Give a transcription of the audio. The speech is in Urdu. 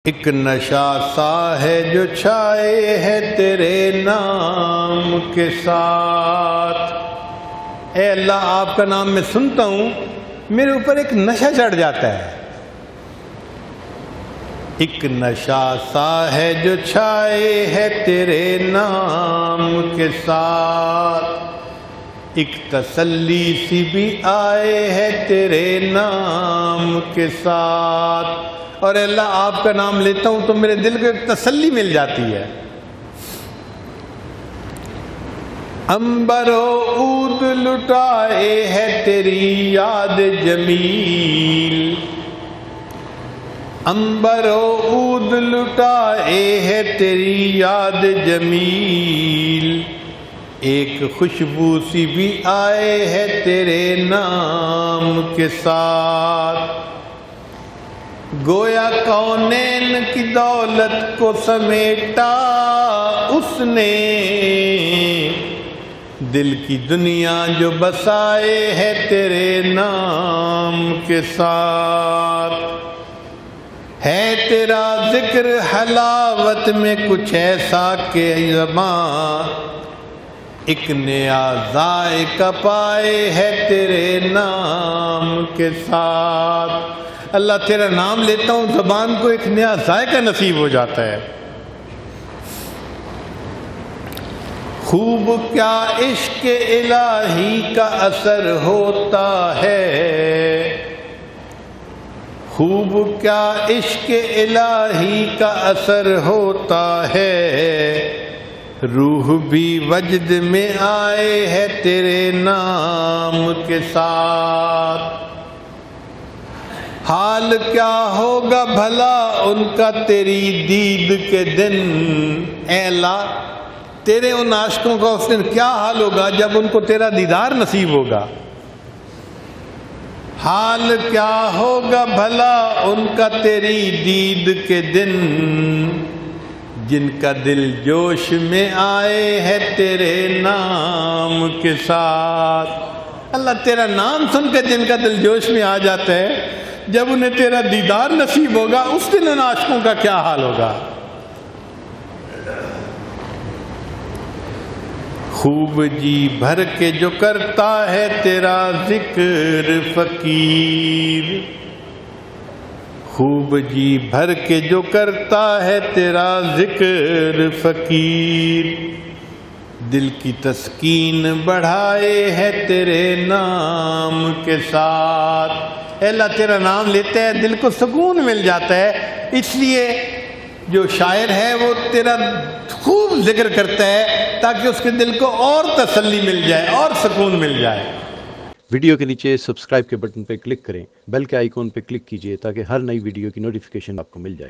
ایک نشہ سا ہے جو چھائے ہے تیرے نام کے ساتھ۔ اے اللہ، آپ کا نام میں سنتا ہوں، میرے اوپر ایک نشہ چڑھ جاتا ہے۔ ایک نشہ سا ہے جو چھائے ہے تیرے نام کے ساتھ، ایک تسلی سی بھی آئے ہے تیرے نام کے ساتھ۔ اور اللہ، آپ کا نام لیتا ہوں تو میرے دل کو ایک تسلی مل جاتی ہے۔ عنبر و عود لٹائے ہے تیری یاد جمیل، عنبر و عود لٹائے ہے تیری یاد جمیل، ایک خوشبو سی بھی آئے ہے تیرے نام کے ساتھ۔ گویا کونین کی دولت کو سمیٹا اس نے، دل کی دنیا جو بسائے ہے تیرے نام کے ساتھ۔ ہے تیرا ذکر حلاوت میں کچھ ایسا کہ زبان ایک نیا ذائقہ پائے ہے تیرے نام کے ساتھ۔ اللہ، تیرا نام لیتا ہوں، زبان کو ایک نیا ذائقہ نصیب ہو جاتا ہے۔ خوب کیا عشق الہی کا اثر ہوتا ہے، خوب کیا عشق الہی کا اثر ہوتا ہے، روح بھی وجد میں آئے ہے تیرے نام کے ساتھ۔ حال کیا ہوگا بھلا ان کا تیری دید کے دن، اے اللہ، تیرے ان عاشقوں کا اس دن کیا حال ہوگا جب ان کو تیرا دیدار نصیب ہوگا۔ حال کیا ہوگا بھلا ان کا تیری دید کے دن، جن کا دل جوش میں آئے ہے تیرے نام کے ساتھ۔ اللہ، تیرا نام سن کے جن کا دل جوش میں آ جاتا ہے، جب انہیں تیرا دیدار نصیب ہوگا اس دن ان عاشقوں کا کیا حال ہوگا۔ خوب جی بھر کے جو کرتا ہے تیرا ذکر فقیر، خوب جی بھر کے جو کرتا ہے تیرا ذکر فقیر، دل کی تسکین بڑھائے ہے تیرے نام کے ساتھ۔ اے اللہ، تیرا نام لیتے ہیں دل کو سکون مل جاتا ہے، اس لیے جو شاعر ہے وہ تیرا خوب ذکر کرتا ہے تاکہ اس کے دل کو اور تسلی مل جائے اور سکون مل جائے۔ ویڈیو کے نیچے سبسکرائب کے بٹن پہ کلک کریں، بیل کے آئیکن پہ کلک کیجئے تاکہ ہر نئی ویڈیو کی نوٹیفیکیشن آپ کو مل جائے۔